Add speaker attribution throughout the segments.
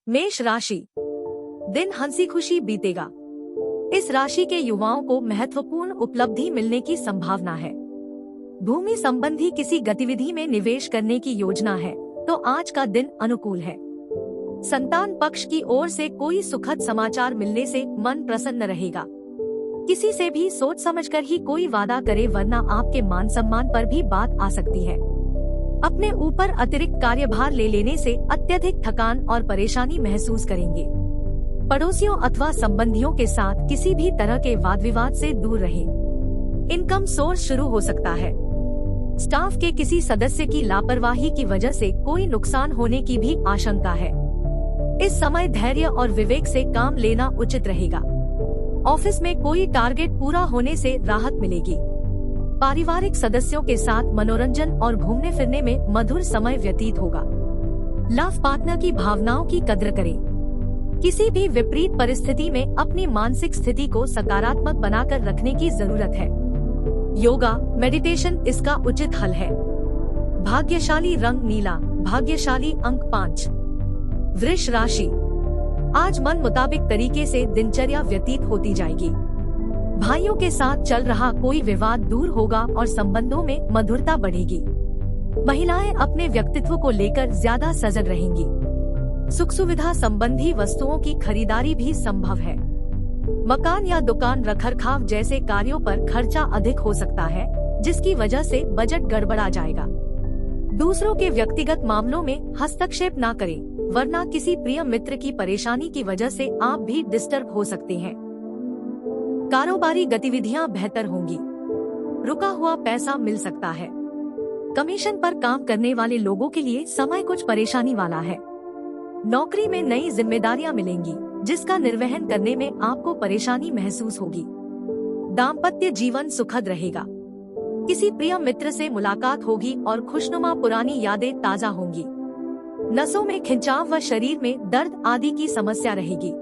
Speaker 1: मेष राशि, दिन हंसी खुशी बीतेगा। इस राशि के युवाओं को महत्वपूर्ण उपलब्धि मिलने की संभावना है। भूमि संबंधी किसी गतिविधि में निवेश करने की योजना है तो आज का दिन अनुकूल है। संतान पक्ष की ओर से कोई सुखद समाचार मिलने से मन प्रसन्न रहेगा। किसी से भी सोच समझकर ही कोई वादा करे, वरना आपके मान सम्मान पर भी बात आ सकती है। अपने ऊपर अतिरिक्त कार्यभार ले लेने से अत्यधिक थकान और परेशानी महसूस करेंगे। पड़ोसियों अथवा संबंधियों के साथ किसी भी तरह के वाद विवाद से दूर रहें। इनकम सोर्स शुरू हो सकता है। स्टाफ के किसी सदस्य की लापरवाही की वजह से कोई नुकसान होने की भी आशंका है। इस समय धैर्य और विवेक से काम लेना उचित रहेगा। ऑफिस में कोई टारगेट पूरा होने से राहत मिलेगी। पारिवारिक सदस्यों के साथ मनोरंजन और घूमने फिरने में मधुर समय व्यतीत होगा। लव पार्टनर की भावनाओं की कद्र करें। किसी भी विपरीत परिस्थिति में अपनी मानसिक स्थिति को सकारात्मक बनाकर रखने की जरूरत है। योगा, मेडिटेशन इसका उचित हल है। भाग्यशाली रंग नीला, भाग्यशाली अंक 5। वृष राशि, आज मन मुताबिक तरीके से दिनचर्या व्यतीत होती जाएगी। भाइयों के साथ चल रहा कोई विवाद दूर होगा और संबंधों में मधुरता बढ़ेगी। महिलाएं अपने व्यक्तित्व को लेकर ज्यादा सजग रहेंगी। सुख सुविधा संबंधी वस्तुओं की खरीदारी भी संभव है। मकान या दुकान रखरखाव जैसे कार्यों पर खर्चा अधिक हो सकता है, जिसकी वजह से बजट गड़बड़ा जाएगा। दूसरों के व्यक्तिगत मामलों में हस्तक्षेप न करें, वरना किसी प्रिय मित्र की परेशानी की वजह से आप भी डिस्टर्ब हो सकते हैं। कारोबारी गतिविधियां बेहतर होंगी। रुका हुआ पैसा मिल सकता है। कमीशन पर काम करने वाले लोगों के लिए समय कुछ परेशानी वाला है। नौकरी में नई जिम्मेदारियां मिलेंगी, जिसका निर्वहन करने में आपको परेशानी महसूस होगी। दाम्पत्य जीवन सुखद रहेगा। किसी प्रिय मित्र से मुलाकात होगी और खुशनुमा पुरानी यादें ताजा होंगी। नसों में खिंचाव व शरीर में दर्द आदि की समस्या रहेगी।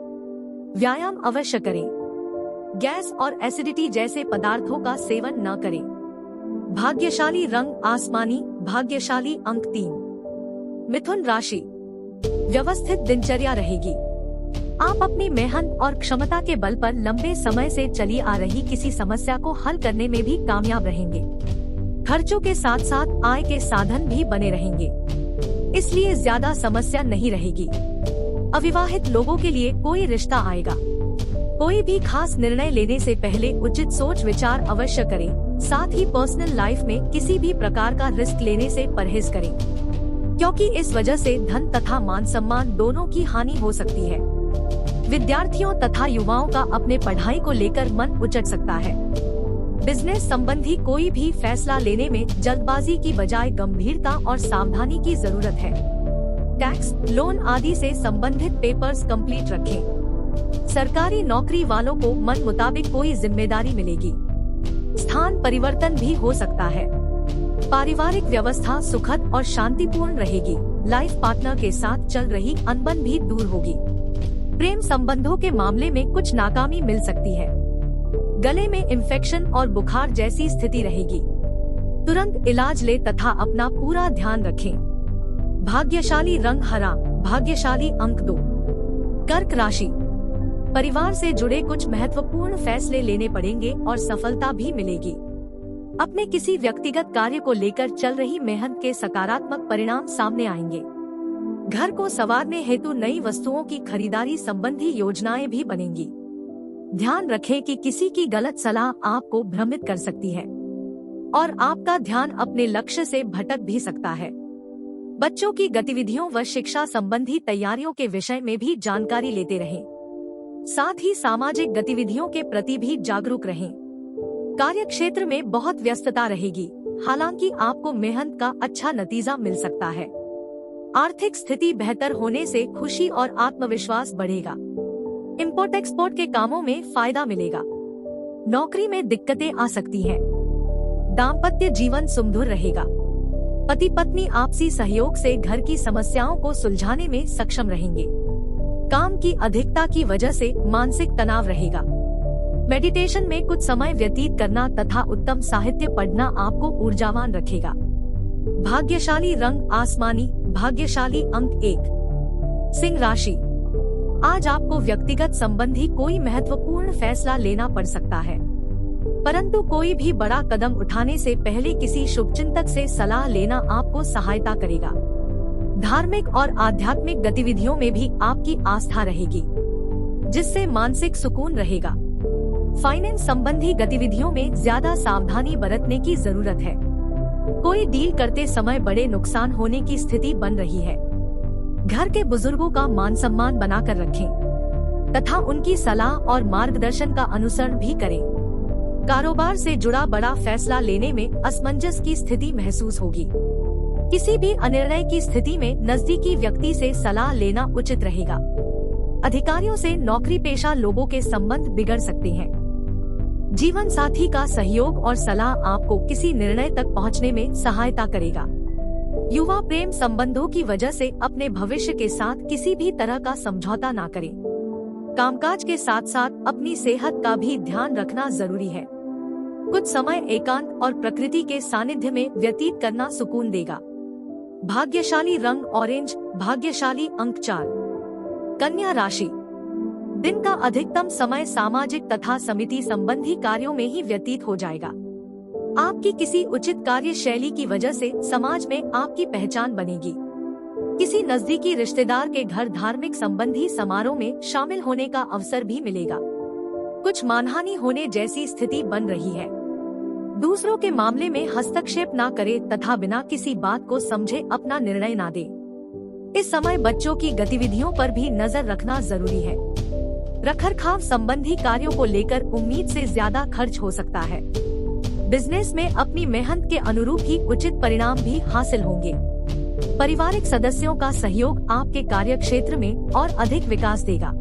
Speaker 1: व्यायाम अवश्य करें। गैस और एसिडिटी जैसे पदार्थों का सेवन न करें। भाग्यशाली रंग आसमानी, भाग्यशाली अंक 3। मिथुन राशि, व्यवस्थित दिनचर्या रहेगी। आप अपनी मेहनत और क्षमता के बल पर लंबे समय से चली आ रही किसी समस्या को हल करने में भी कामयाब रहेंगे। खर्चों के साथ साथ आय के साधन भी बने रहेंगे, इसलिए ज्यादा समस्या नहीं रहेगी। अविवाहित लोगों के लिए कोई रिश्ता आएगा। कोई भी खास निर्णय लेने से पहले उचित सोच विचार अवश्य करें। साथ ही पर्सनल लाइफ में किसी भी प्रकार का रिस्क लेने से परहेज करें, क्योंकि इस वजह से धन तथा मान सम्मान दोनों की हानि हो सकती है। विद्यार्थियों तथा युवाओं का अपने पढ़ाई को लेकर मन उचट सकता है। बिजनेस संबंधी कोई भी फैसला लेने में जल्दबाजी की बजाय गंभीरता और सावधानी की जरूरत है। टैक्स, लोन आदि से संबंधित पेपर्स कंप्लीट रखें। सरकारी नौकरी वालों को मन मुताबिक कोई जिम्मेदारी मिलेगी। स्थान परिवर्तन भी हो सकता है। पारिवारिक व्यवस्था सुखद और शांतिपूर्ण रहेगी। लाइफ पार्टनर के साथ चल रही अनबन भी दूर होगी। प्रेम संबंधों के मामले में कुछ नाकामी मिल सकती है। गले में इन्फेक्शन और बुखार जैसी स्थिति रहेगी। तुरंत इलाज ले तथा अपना पूरा ध्यान रखें। भाग्यशाली रंग हरा, भाग्यशाली अंक 2। कर्क राशि, परिवार से जुड़े कुछ महत्वपूर्ण फैसले लेने पड़ेंगे और सफलता भी मिलेगी। अपने किसी व्यक्तिगत कार्य को लेकर चल रही मेहनत के सकारात्मक परिणाम सामने आएंगे। घर को संवारने हेतु नई वस्तुओं की खरीदारी संबंधी योजनाएं भी बनेंगी। ध्यान रखें कि किसी की गलत सलाह आपको भ्रमित कर सकती है और आपका ध्यान अपने लक्ष्य से भटक भी सकता है। बच्चों की गतिविधियों व शिक्षा संबंधी तैयारियों के विषय में भी जानकारी लेते रहें। साथ ही सामाजिक गतिविधियों के प्रति भी जागरूक रहें। कार्य क्षेत्र में बहुत व्यस्तता रहेगी, हालांकि आपको मेहनत का अच्छा नतीजा मिल सकता है। आर्थिक स्थिति बेहतर होने से खुशी और आत्मविश्वास बढ़ेगा। इंपोर्ट एक्सपोर्ट के कामों में फायदा मिलेगा। नौकरी में दिक्कतें आ सकती हैं। दाम्पत्य जीवन सुमधुर रहेगा। पति पत्नी आपसी सहयोग से घर की समस्याओं को सुलझाने में सक्षम रहेंगे। काम की अधिकता की वजह से मानसिक तनाव रहेगा। मेडिटेशन में कुछ समय व्यतीत करना तथा उत्तम साहित्य पढ़ना आपको ऊर्जावान रखेगा। भाग्यशाली रंग आसमानी, भाग्यशाली अंक 1। सिंह राशि, आज आपको व्यक्तिगत संबंधी कोई महत्वपूर्ण फैसला लेना पड़ सकता है, परंतु कोई भी बड़ा कदम उठाने से पहले किसी शुभचिंतक से सलाह लेना आपको सहायता करेगा। धार्मिक और आध्यात्मिक गतिविधियों में भी आपकी आस्था रहेगी, जिससे मानसिक सुकून रहेगा। फाइनेंस संबंधी गतिविधियों में ज्यादा सावधानी बरतने की जरूरत है। कोई डील करते समय बड़े नुकसान होने की स्थिति बन रही है। घर के बुजुर्गों का मान सम्मान बनाकर रखें तथा उनकी सलाह और मार्गदर्शन का अनुसरण भी करें। कारोबार से जुड़ा बड़ा फैसला लेने में असमंजस की स्थिति महसूस होगी। किसी भी अनिर्णय की स्थिति में नजदीकी व्यक्ति से सलाह लेना उचित रहेगा। अधिकारियों से नौकरी पेशा लोगों के संबंध बिगड़ सकते हैं। जीवन साथी का सहयोग और सलाह आपको किसी निर्णय तक पहुंचने में सहायता करेगा। युवा प्रेम संबंधों की वजह से अपने भविष्य के साथ किसी भी तरह का समझौता ना करें। कामकाज के साथ साथ अपनी सेहत का भी ध्यान रखना जरूरी है। कुछ समय एकांत और प्रकृति के सानिध्य में व्यतीत करना सुकून देगा। भाग्यशाली रंग ऑरेंज, भाग्यशाली अंक 4। कन्या राशि, दिन का अधिकतम समय सामाजिक तथा समिति संबंधी कार्यों में ही व्यतीत हो जाएगा। आपकी किसी उचित कार्य शैली की वजह से समाज में आपकी पहचान बनेगी। किसी नजदीकी रिश्तेदार के घर धार्मिक संबंधी समारोह में शामिल होने का अवसर भी मिलेगा। कुछ मानहानि होने जैसी स्थिति बन रही है। दूसरों के मामले में हस्तक्षेप न करें तथा बिना किसी बात को समझे अपना निर्णय न दें। इस समय बच्चों की गतिविधियों पर भी नजर रखना जरूरी है। रखरखाव संबंधी कार्यों को लेकर उम्मीद से ज्यादा खर्च हो सकता है। बिजनेस में अपनी मेहनत के अनुरूप ही उचित परिणाम भी हासिल होंगे। पारिवारिक सदस्यों का सहयोग आपके कार्य क्षेत्र में और अधिक विकास देगा।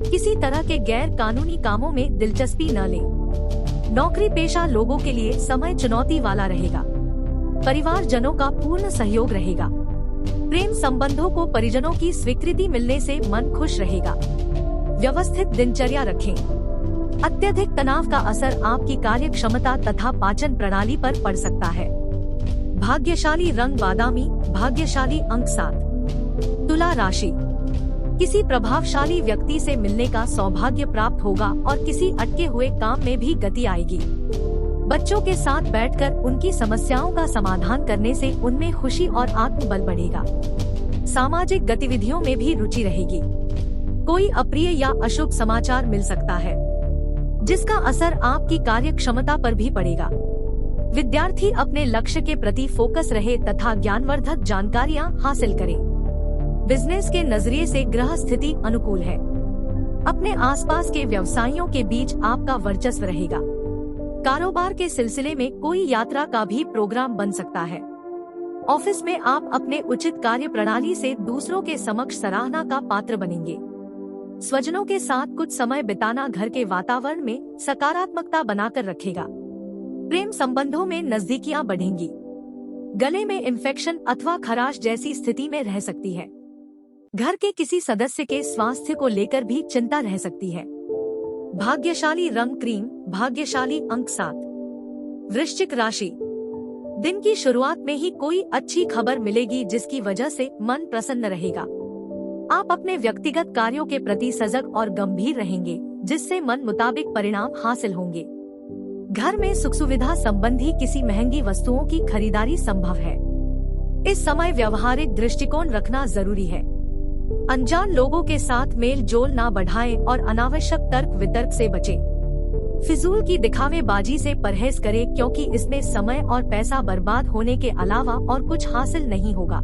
Speaker 1: किसी तरह के गैर कानूनी कामों में दिलचस्पी न लें। नौकरी पेशा लोगों के लिए समय चुनौती वाला रहेगा। परिवारजनों का पूर्ण सहयोग रहेगा। प्रेम संबंधों को परिजनों की स्वीकृति मिलने से मन खुश रहेगा। व्यवस्थित दिनचर्या रखें। अत्यधिक तनाव का असर आपकी कार्य क्षमता तथा पाचन प्रणाली पर पड़ सकता है। भाग्यशाली रंग बादामी, भाग्यशाली अंक 7। तुला राशि, किसी प्रभावशाली व्यक्ति से मिलने का सौभाग्य प्राप्त होगा और किसी अटके हुए काम में भी गति आएगी। बच्चों के साथ बैठकर उनकी समस्याओं का समाधान करने से उनमें खुशी और आत्मबल बढ़ेगा। सामाजिक गतिविधियों में भी रुचि रहेगी। कोई अप्रिय या अशुभ समाचार मिल सकता है, जिसका असर आपकी कार्य क्षमता पर भी पड़ेगा। विद्यार्थी अपने लक्ष्य के प्रति फोकस रहे तथा ज्ञानवर्धक जानकारियां हासिल करें। बिजनेस के नजरिए से ग्रह स्थिति अनुकूल है। अपने आसपास के व्यवसायियों के बीच आपका वर्चस्व रहेगा। कारोबार के सिलसिले में कोई यात्रा का भी प्रोग्राम बन सकता है। ऑफिस में आप अपने उचित कार्य प्रणाली से दूसरों के समक्ष सराहना का पात्र बनेंगे। स्वजनों के साथ कुछ समय बिताना घर के वातावरण में सकारात्मकता बनाकर रखेगा। प्रेम संबंधों में नजदीकियां बढ़ेंगी। गले में इन्फेक्शन अथवा खराश जैसी स्थिति में रह सकती है। घर के किसी सदस्य के स्वास्थ्य को लेकर भी चिंता रह सकती है। भाग्यशाली रंग क्रीम, भाग्यशाली अंक 7। वृश्चिक राशि, दिन की शुरुआत में ही कोई अच्छी खबर मिलेगी जिसकी वजह से मन प्रसन्न रहेगा। आप अपने व्यक्तिगत कार्यों के प्रति सजग और गंभीर रहेंगे, जिससे मन मुताबिक परिणाम हासिल होंगे। घर में सुख सुविधा संबंधी किसी महंगी वस्तुओं की खरीदारी संभव है। इस समय व्यवहारिक दृष्टिकोण रखना जरूरी है। अनजान लोगों के साथ मेल जोल ना बढ़ाएं और अनावश्यक तर्क वितर्क से बचें। फिजूल की दिखावेबाजी से परहेज करें, क्योंकि इसमें समय और पैसा बर्बाद होने के अलावा और कुछ हासिल नहीं होगा।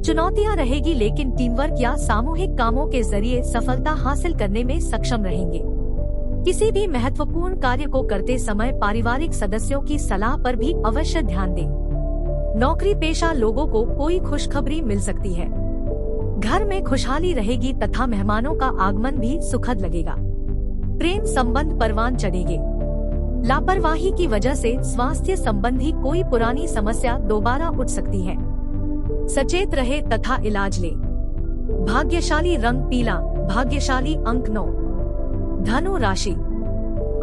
Speaker 1: चुनौतियां रहेगी, लेकिन टीम वर्क या सामूहिक कामों के जरिए सफलता हासिल करने में सक्षम रहेंगे। किसी भी महत्वपूर्ण कार्य को करते समय पारिवारिक सदस्यों की सलाह पर भी अवश्य ध्यान दें। नौकरी पेशा लोगों को कोई खुशखबरी मिल सकती है। घर में खुशहाली रहेगी तथा मेहमानों का आगमन भी सुखद लगेगा। प्रेम संबंध परवान चढ़ेंगे। लापरवाही की वजह से स्वास्थ्य संबंधी कोई पुरानी समस्या दोबारा उठ सकती है। सचेत रहे तथा इलाज ले। भाग्यशाली रंग पीला, भाग्यशाली अंक 9। धनु राशि,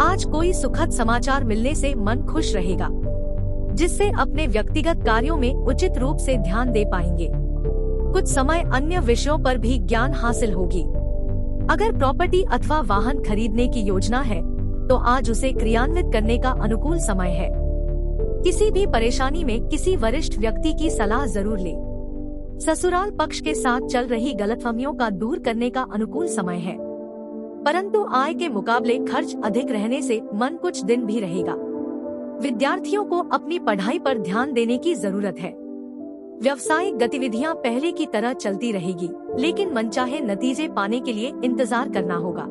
Speaker 1: आज कोई सुखद समाचार मिलने से मन खुश रहेगा, जिससे अपने व्यक्तिगत कार्यों में उचित रूप से ध्यान दे पाएंगे। कुछ समय अन्य विषयों पर भी ज्ञान हासिल होगी। अगर प्रॉपर्टी अथवा वाहन खरीदने की योजना है तो आज उसे क्रियान्वित करने का अनुकूल समय है। किसी भी परेशानी में किसी वरिष्ठ व्यक्ति की सलाह जरूर ले। ससुराल पक्ष के साथ चल रही गलतफहमियों का दूर करने का अनुकूल समय है, परंतु आय के मुकाबले खर्च अधिक रहने से मन कुछ दिन भी रहेगा। विद्यार्थियों को अपनी पढ़ाई पर ध्यान देने की जरूरत है। व्यावसायिक गतिविधियां पहले की तरह चलती रहेगी, लेकिन मनचाहे नतीजे पाने के लिए इंतजार करना होगा।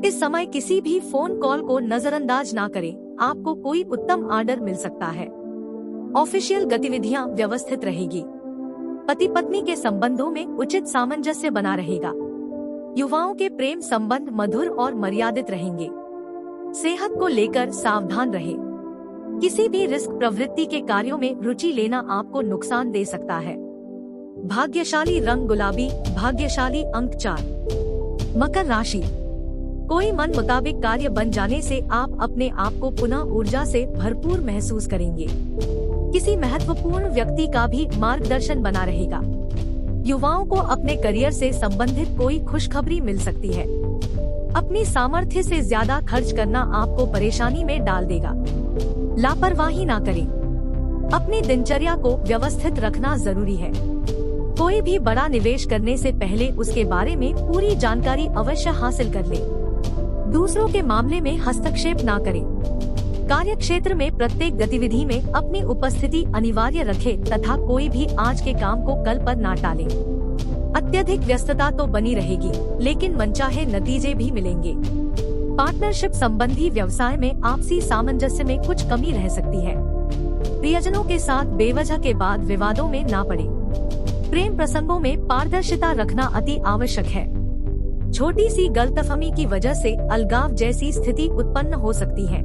Speaker 1: इस समय किसी भी फोन कॉल को नजरअंदाज ना करें, आपको कोई उत्तम ऑर्डर मिल सकता है। ऑफिशियल गतिविधियां व्यवस्थित रहेगी। पति पत्नी के संबंधों में उचित सामंजस्य बना रहेगा। युवाओं के प्रेम संबंध मधुर और मर्यादित रहेंगे। सेहत को लेकर सावधान रहे। किसी भी रिस्क प्रवृत्ति के कार्यों में रुचि लेना आपको नुकसान दे सकता है। भाग्यशाली रंग गुलाबी, भाग्यशाली अंक 4। मकर राशि, कोई मन मुताबिक कार्य बन जाने से आप अपने आप को पुनः ऊर्जा से भरपूर महसूस करेंगे। किसी महत्वपूर्ण व्यक्ति का भी मार्गदर्शन बना रहेगा। युवाओं को अपने करियर से संबंधित कोई खुशखबरी मिल सकती है। अपनी सामर्थ्य से ज्यादा खर्च करना आपको परेशानी में डाल देगा। लापरवाही ना करें। अपनी दिनचर्या को व्यवस्थित रखना जरूरी है। कोई भी बड़ा निवेश करने से पहले उसके बारे में पूरी जानकारी अवश्य हासिल कर ले। दूसरों के मामले में हस्तक्षेप ना करें। कार्य क्षेत्र में प्रत्येक गतिविधि में अपनी उपस्थिति अनिवार्य रखें तथा कोई भी आज के काम को कल पर ना टालें। अत्यधिक व्यस्तता तो बनी रहेगी, लेकिन मनचाहे नतीजे भी मिलेंगे। पार्टनरशिप संबंधी व्यवसाय में आपसी सामंजस्य में कुछ कमी रह सकती है। प्रियजनों के साथ बेवजह के बाद विवादों में ना पड़े। प्रेम प्रसंगों में पारदर्शिता रखना अति आवश्यक है। छोटी सी गलतफहमी की वजह से अलगाव जैसी स्थिति उत्पन्न हो सकती है।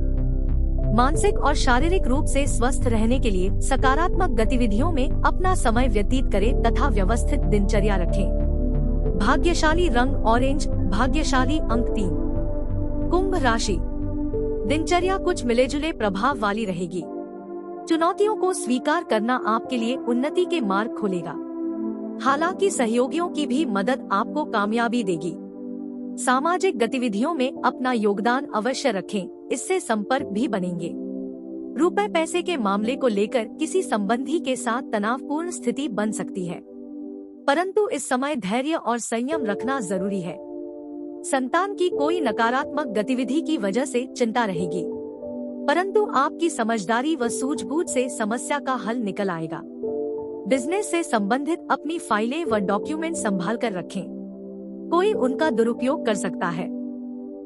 Speaker 1: मानसिक और शारीरिक रूप से स्वस्थ रहने के लिए सकारात्मक गतिविधियों में अपना समय व्यतीत करें तथा व्यवस्थित दिनचर्या रखें। भाग्यशाली रंग ऑरेंज, भाग्यशाली अंक 3। कुंभ राशि, दिनचर्या कुछ मिलेजुले प्रभाव वाली रहेगी। चुनौतियों को स्वीकार करना आपके लिए उन्नति के मार्ग खोलेगा। हालांकि सहयोगियों की भी मदद आपको कामयाबी देगी। सामाजिक गतिविधियों में अपना योगदान अवश्य रखें, इससे संपर्क भी बनेंगे। रुपए पैसे के मामले को लेकर किसी संबंधी के साथ तनावपूर्ण स्थिति बन सकती है, परंतु इस समय धैर्य और संयम रखना जरूरी है। संतान की कोई नकारात्मक गतिविधि की वजह से चिंता रहेगी, परंतु आपकी समझदारी व सूझबूझ से समस्या का हल निकल आएगा। बिजनेस से संबंधित अपनी फाइलें व डॉक्यूमेंट संभाल कर रखें, कोई उनका दुरुपयोग कर सकता है।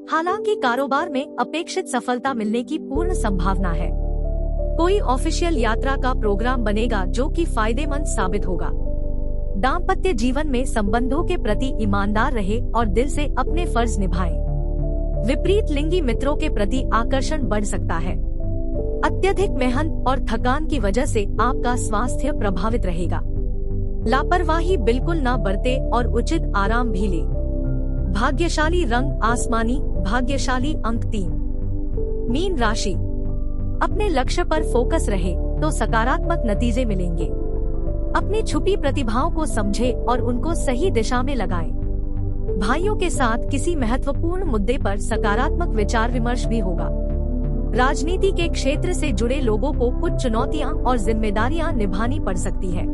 Speaker 1: हालांकि कारोबार में अपेक्षित सफलता मिलने की पूर्ण संभावना है। कोई ऑफिशियल यात्रा का प्रोग्राम बनेगा जो कि फायदेमंद साबित होगा। दाम्पत्य जीवन में संबंधों के प्रति ईमानदार रहे और दिल से अपने फर्ज निभाएं। विपरीत लिंगी मित्रों के प्रति आकर्षण बढ़ सकता है। अत्यधिक मेहनत और थकान की वजह से आपका स्वास्थ्य प्रभावित रहेगा। लापरवाही बिल्कुल न बरते और उचित आराम भी ले। भाग्यशाली रंग आसमानी, भाग्यशाली अंक 3। मीन राशि, अपने लक्ष्य पर फोकस रहे तो सकारात्मक नतीजे मिलेंगे। अपनी छुपी प्रतिभाओं को समझें और उनको सही दिशा में लगाएं। भाइयों के साथ किसी महत्वपूर्ण मुद्दे पर सकारात्मक विचार विमर्श भी होगा। राजनीति के क्षेत्र से जुड़े लोगों को कुछ चुनौतियां और जिम्मेदारियां निभानी पड़ सकती है।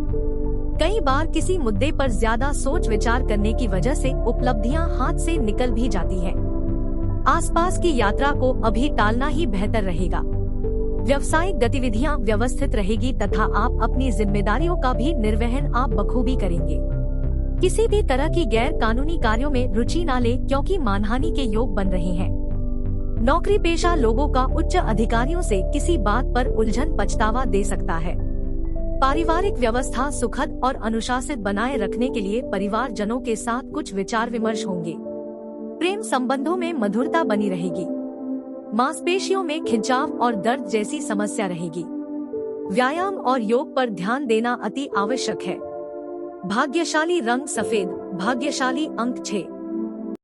Speaker 1: कई बार किसी मुद्दे पर ज्यादा सोच विचार करने की वजह से उपलब्धियां हाथ से निकल भी जाती है। आसपास की यात्रा को अभी टालना ही बेहतर रहेगा। व्यावसायिक गतिविधियां व्यवस्थित रहेगी तथा आप अपनी जिम्मेदारियों का भी निर्वहन आप बखूबी करेंगे। किसी भी तरह की गैर कानूनी कार्यों में रुचि न ले, क्योंकि मानहानि के योग बन रहे हैं। नौकरी पेशा लोगों का उच्च अधिकारियों से किसी बात पर उलझन पछतावा दे सकता है। पारिवारिक व्यवस्था सुखद और अनुशासित बनाए रखने के लिए परिवार जनों के साथ कुछ विचार विमर्श होंगे। प्रेम संबंधों में मधुरता बनी रहेगी। मांसपेशियों में खिंचाव और दर्द जैसी समस्या रहेगी। व्यायाम और योग पर ध्यान देना अति आवश्यक है। भाग्यशाली रंग सफेद, भाग्यशाली अंक 6।